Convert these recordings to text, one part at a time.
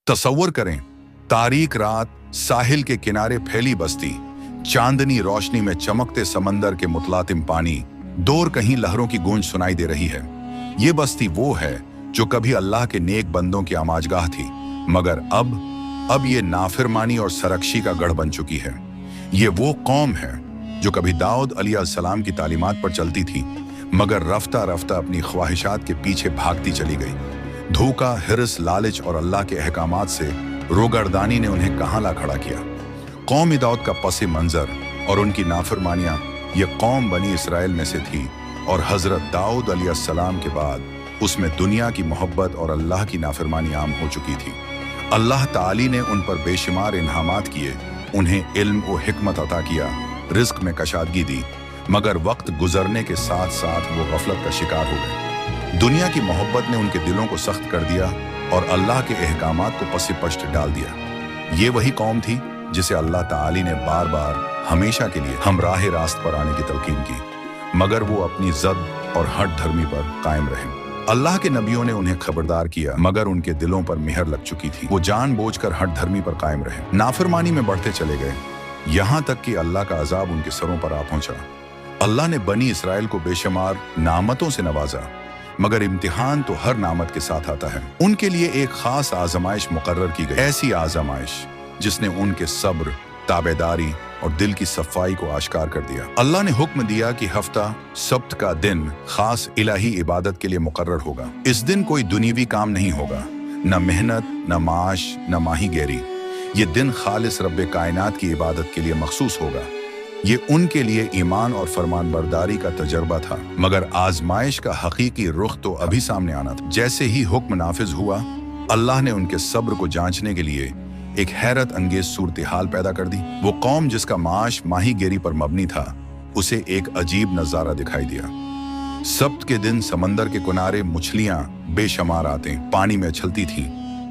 तसव्वुर करें, तारीक रात, साहिल के किनारे फैली बस्ती, चांदनी रोशनी में चमकते समंदर के मुतलातिम पानी, दूर कहीं लहरों की गूंज सुनाई दे रही है। ये बस्ती वो है जो कभी अल्लाह के नेक बंदों की आमाजगाह थी, मगर अब ये नाफरमानी और सरकशी का गढ़ बन चुकी है। ये वो कौम है जो कभी दाऊद अलैहिस्सलाम की तालीमात पर चलती थी, मगर रफ्ता रफ्ता अपनी ख्वाहिशात के पीछे भागती चली गई। धोखा, हिर्स, लालच और अल्लाह के अहकामात से रोगर्दानी ने उन्हें कहां ला खड़ा किया। कौम दाऊद का पसे मंजर और उनकी नाफरमानियां ये कौम बनी इसराइल में से थी, और हजरत दाऊद अलैहिस्सलाम के बाद उसमें दुनिया की मोहब्बत और अल्लाह की नाफरमानी आम हो चुकी थी। अल्लाह ताली ने उन पर बेशुमार इनामात किए, उन्हें इल्म और हिकमत अता किया, रिज्क में कशादगी दी, मगर वक्त गुजरने के साथ साथ वो गफलत का शिकार हो गए। दुनिया की मोहब्बत ने उनके दिलों को सख्त कर दिया और अल्लाह के अहकामात को पसे पश्त डाल दिया। ये वही कौम थी जिसे अल्लाह ताली ने बार बार हमेशा के लिए हम राह रास्त पर आने की तलकीन की, मगर वो अपनी जद और हट धर्मी पर कायम रहे। अल्लाह के नबियों ने उन्हें खबरदार किया, मगर उनके दिलों पर मिहर लग चुकी थी। वो जानबूझकर हट धर्मी पर कायम रहे, नाफरमानी में बढ़ते चले गए, यहाँ तक कि अल्लाह का अजाब उनके सरों पर आ पहुंचा। अल्लाह ने बनी इसराइल को बेशुमार नामतों से नवाजा, मगर इम्तिहान तो हर नामत के साथ आता है। उनके लिए एक खास आजमाइश मुकर्रर की गई, ऐसी आजमाइश जिसने उनके सब्र, ताबेदारी और दिल की सफाई को आश्कार कर दिया। अल्लाह ने हुक्म दिया कि हफ्ता सब्त का दिन खास इलाही इबादत के लिए मुकर्रर होगा। इस दिन कोई दुनियावी काम नहीं होगा, न मेहनत, न माश, न माही गेरी। ये दिन खालिस रब्बे कायनात की इबादत के लिए मखसूस होगा। ये उनके लिए ईमान और फरमानबरदारी का तजर्बा था, मगर आजमाइश का हकीकी रुख तो अभी सामने आना था। जैसे ही हुक्म नाफिज हुआ, अल्लाह ने उनके सब्र को जांचने के लिए एक हैरत अंगेज सूरत हाल पैदा कर दी। वो कौम जिसका माश माही गेरी पर मबनी था, उसे एक अजीब नजारा दिखाई दिया। सब्त के दिन समंदर के किनारे मछलियां बेशुमार आते पानी में उछलती थीं,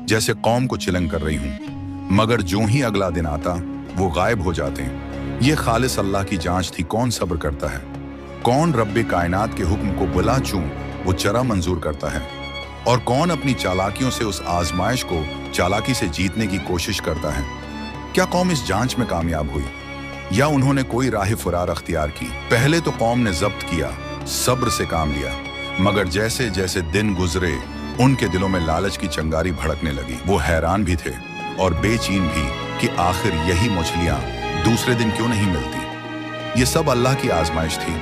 जैसे कौम को चिलंग कर रही हूं, मगर जो ही अगला दिन आता वो गायब हो जाते। ये खालिस अल्लाह की जांच थी, कौन सब्र करता है, कौन रब्बे कायनात के हुक्म को बुला चूं वो चरा मंजूर करता है, और कौन अपनी चालाकियों से उस आजमाइश को चालाकी से जीतने की कोशिश करता है। क्या कौम इस जांच में कामयाब हुई, या उन्होंने कोई राह फरार अख्तियार की? पहले तो कौम ने जब्त किया, सब्र से काम लिया, मगर जैसे जैसे दिन गुजरे उनके दिलों में लालच की चिंगारी भड़कने लगी। वो हैरान भी थे और बेचैन भी कि आखिर यही मछलियां दूसरे दिन क्यों नहीं मिलती। ये सब अल्लाह की आजमाइश थी,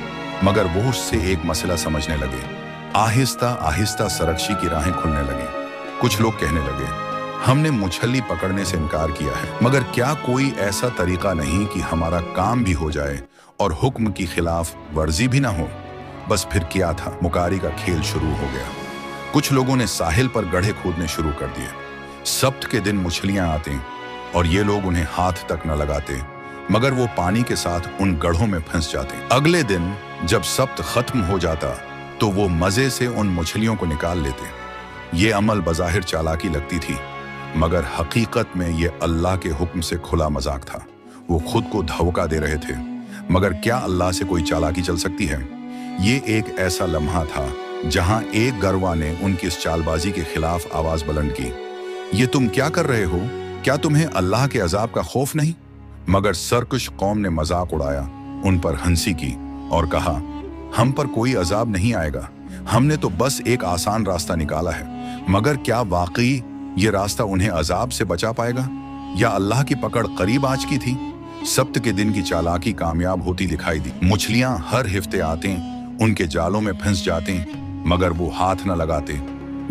मगर वो उससे एक मसला समझने लगे। आहिस्ता आहिस्ता सरकशी की राहें खुलने लगी। कुछ लोग कहने लगे, हमने मछली पकड़ने से इनकार किया है, मगर क्या कोई ऐसा तरीका नहीं कि हमारा काम भी हो जाए और हुक्म की खिलाफ वर्जी भी ना हो? बस फिर क्या था, मुकारी का खेल शुरू हो गया। कुछ लोगों ने साहिल पर गड्ढे खोदने शुरू कर दिए। सब्त के दिन मछलियां आती और ये लोग उन्हें हाथ तक न लगाते, मगर वो पानी के साथ उन गड्ढों में फंस जाते। अगले दिन जब सब्त खत्म हो जाता तो वो मजे से उन मछलियों को निकाल लेते। ये अमल बज़ाहिर चालाकी लगती थी, मगर हकीकत में ये अल्लाह के हुक्म से खुला मजाक था। वो खुद को धोखा दे रहे थे, मगर क्या अल्लाह से कोई चालाकी चल सकती है? ये एक ऐसा लम्हा था जहां एक गरवा ने उनकी इस चालबाजी के खिलाफ आवाज बुलंद की, ये तुम क्या कर रहे हो? क्या तुम्हें अल्लाह के अजाब का खौफ नहीं? मगर सरकश कौम ने मजाक उड़ाया, उन पर हंसी की और कहा, हम पर कोई अजाब नहीं आएगा, हमने तो बस एक आसान रास्ता निकाला है। मगर क्या वाकई ये रास्ता उन्हें अजाब से बचा पाएगा, या अल्लाह की पकड़ करीब आ चुकी थी? सब्त के दिन की चालाकी कामयाब होती दिखाई दी। मछलियां हर हिफ्ते आते, उनके जालों में फंस जाते, मगर वो हाथ न लगाते।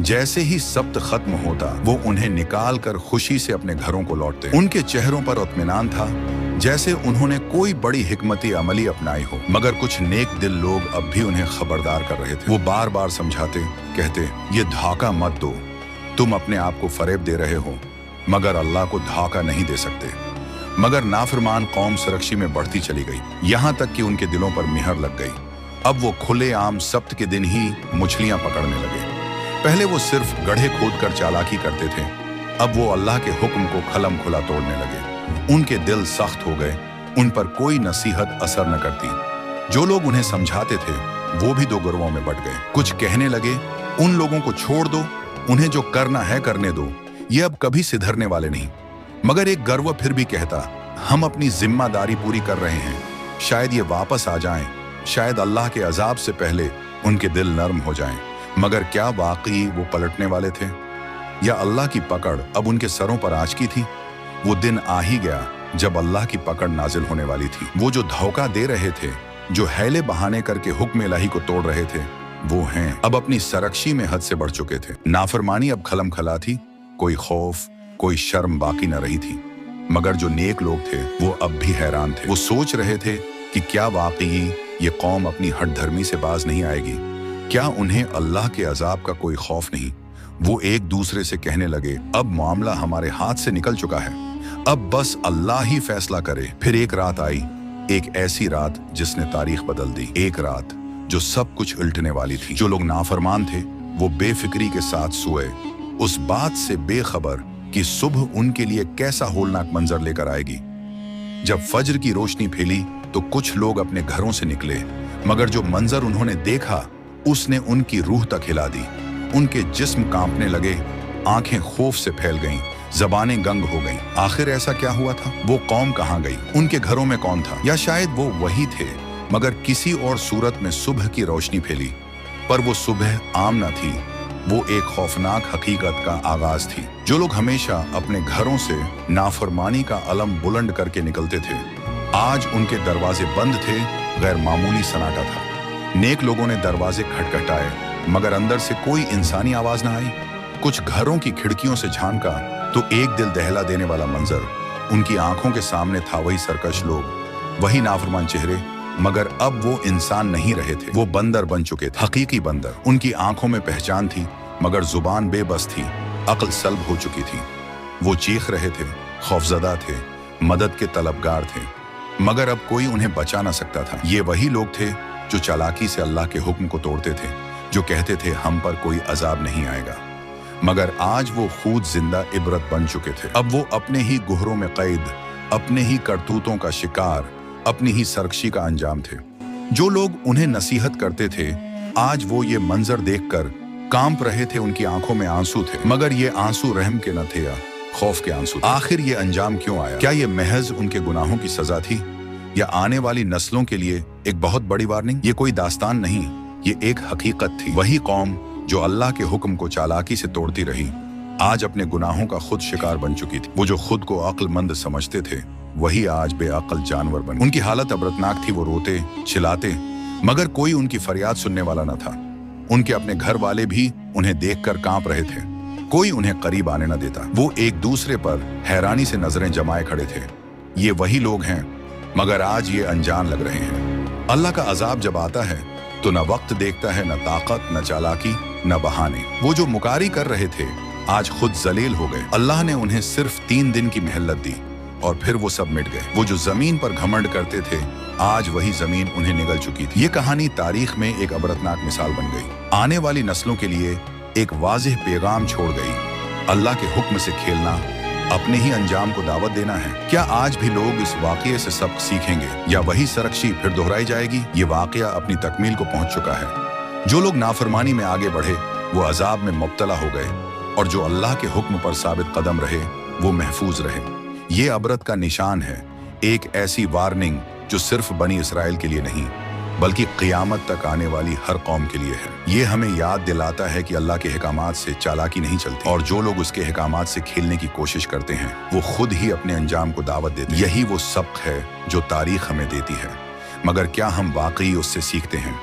जैसे ही सब्त खत्म होता वो उन्हें निकाल कर खुशी से अपने घरों को लौटते। उनके चेहरों पर इत्मीनान था, जैसे उन्होंने कोई बड़ी हिकमती अमली अपनाई हो, मगर कुछ नेक दिल लोग अब भी उन्हें खबरदार कर रहे थे। वो बार बार समझाते, कहते, ये धोखा मत दो, तुम अपने आप को फरेब दे रहे हो, मगर अल्लाह को धोखा नहीं दे सकते। मगर नाफरमान कौम सरकशी में बढ़ती चली गई, यहाँ तक कि उनके दिलों पर मिहर लग गई। अब वो खुलेआम सब्त के दिन ही मछलियां पकड़ने लगे। पहले वो सिर्फ गड्ढे खोद कर चालाकी करते थे, अब वो अल्लाह के हुक्म को खलम खुला तोड़ने लगे। उनके दिल सख्त हो गए, उन पर कोई नसीहत असर न करती। जो लोग उन्हें समझाते थे वो भी दो गिरोहों में बंट गए। कुछ कहने लगे, उन लोगों को छोड़ दो, उन्हें जो करना है करने दो, ये अब कभी सिधरने वाले नहीं। मगर एक गर्व फिर भी कहता, हम अपनी जिम्मेदारी पूरी कर रहे हैं, शायद ये वापस आ जाएं, शायद अल्लाह के अजाब से पहले उनके दिल नरम हो जाएं। मगर क्या वाकई वो पलटने वाले थे, या अल्लाह की पकड़ अब उनके सरों पर आंचकी थी? वो दिन आ ही गया जब अल्लाह की पकड़ नाजिल होने वाली थी। वो जो धोखा दे रहे थे, जो हैले बहाने करके हुक्म इलाही को तोड़ रहे थे, वो हैं अब अपनी सरकशी में हद से बढ़ चुके थे। नाफरमानी अब खलम खला थी, कोई खौफ, कोई शर्म बाकी न रही थी। मगर जो नेक लोग थे वो अब भी हैरान थे। वो सोच रहे थे कि क्या वाकई ये कौम अपनी हठ धर्मी से बाज नहीं आएगी? क्या उन्हें अल्लाह के अजाब का कोई खौफ नहीं? वो एक दूसरे से कहने लगे, अब मामला हमारे हाथ से निकल चुका है, अब बस अल्लाह ही फैसला करे। फिर एक रात आई, एक ऐसी रात जिसने तारीख बदल दी। एक रात जो सब कुछ उल्टने वाली थी। जो लोग नाफरमान थे वो बेफिक्री के साथ सोए, उस बात से बेखबर कि सुबह उनके लिए कैसा होलनाक मंजर लेकर आएगी। जब फज्र की रोशनी फैली तो कुछ लोग अपने घरों से निकले, मगर जो मंजर उन्होंने देखा उसने उनकी रूह तक हिला दी। उनके जिस्म कांपने लगे, आंखें खौफ से फैल गईं, जबानें गंग हो गईं। आखिर ऐसा क्या हुआ था? वो कौम कहाँ गई? उनके घरों में कौन था? या शायद वो वही थे, मगर किसी और सूरत में सुबह की रोशनी फैली। पर वो सुबह आम न थी, वो एक खौफनाक हकीकत का आगाज थी। जो लोग हमेशा अपने घरों से नाफरमानी का अलम बुलंद करके निकलते थे, आज उनके दरवाजे बंद थे, गैर मामूली सन्नाटा था। नेक लोगों ने दरवाजे खटखटाए, मगर अंदर से कोई इंसानी आवाज न आई। कुछ घरों की खिड़कियों से झांका तो एक दिल दहला देने वाला मंजर उनकी आंखों के सामने था। वही सरकश लोग, वही नाफरमान चेहरे, मगर अब वो इंसान नहीं रहे थे, वो बंदर बन चुके थे, हकीकी बंदर। उनकी आंखों में पहचान थी, मगर जुबान बेबस थी, अक्ल सल्ब हो चुकी थी। वो चीख रहे थे, खौफजदा थे, मदद के तलबगार थे, मगर अब कोई उन्हें बचा ना सकता था। ये वही लोग थे जो चालाकी से अल्लाह के हुक्म को तोड़ते थे, जो कहते थे हम पर कोई अजाब नहीं आएगा, मगर आज वो खुद जिंदा इबरत बन चुके थे। अब वो अपने ही गुहरों में कैद, अपने ही करतूतों का शिकार, अपनी ही सरकशी का अंजाम थे। जो लोग उन्हें नसीहत करते थे, आज वो ये मंजर देखकर कांप रहे थे। उनकी आंखों में आंसू थे, मगर ये आंसू रहम के न थे या खौफ के आंसू। आखिर ये अंजाम क्यों आया? क्या ये महज उनके गुनाहों की सजा थी, या आने वाली नस्लों के लिए एक बहुत बड़ी वार्निंग? ये कोई दास्तान नहीं, ये एक हकीकत थी। वही कौम जो अल्लाह के हुक्म को चालाकी से तोड़ती रही, आज अपने गुनाहों का खुद शिकार बन चुकी थी। वो जो खुद को अक्लमंद समझते थे, वही आज बेअक्ल जानवर बन। उनकी हालत अबरतनाक थी। वो रोते, चिल्लाते, मगर कोई उनकी फरियाद सुनने वाला न था। उनके अपने घर वाले भी उन्हें देखकर कांप रहे थे, कोई उन्हें करीब आने न देता। वो एक दूसरे पर हैरानी से नजरें जमाए खड़े थे। ये वही लोग हैं, मगर आज ये अनजान लग रहे हैं। अल्लाह का अजाब जब आता है तो न वक्त देखता है, न ताकत, न चालाकी, न बहाने। वो जो मुकारी कर रहे थे आज खुद जलील हो गए। अल्लाह ने उन्हें सिर्फ 3 दिन की मोहलत दी और फिर वो सब मिट गए। वो जो जमीन पर घमंड करते थे, आज वही जमीन उन्हें निगल चुकी थी। ये कहानी तारीख में एक अबरतनाक मिसाल बन गई, आने वाली नस्लों के लिए एक वाज़ेह पैगाम छोड़ गई। अल्लाह के हुक्म से खेलना, अपने ही अंजाम को दावत देना है। क्या आज भी लोग इस वाक़ये से सबक सीखेंगे, या वही सरकशी फिर दोहराई जाएगी? ये वाक़या अपनी तकमील को पहुंच चुका है। जो लोग नाफरमानी में आगे बढ़े वो अजाब में मुब्तला हो गए, और जो अल्लाह के हुक्म पर साबित कदम रहे वो महफूज रहे। ये अबरत का निशान है, एक ऐसी वार्निंग जो सिर्फ बनी इसराइल के लिए नहीं, बल्कि क़ियामत तक आने वाली हर कौम के लिए है। ये हमें याद दिलाता है कि अल्लाह के अहकामात से चालाकी नहीं चलती, और जो लोग उसके अहकामात से खेलने की कोशिश करते हैं वो खुद ही अपने अंजाम को दावत देते हैं। यही वो सबक है जो तारीख हमें देती है, मगर क्या हम वाकई उससे सीखते हैं?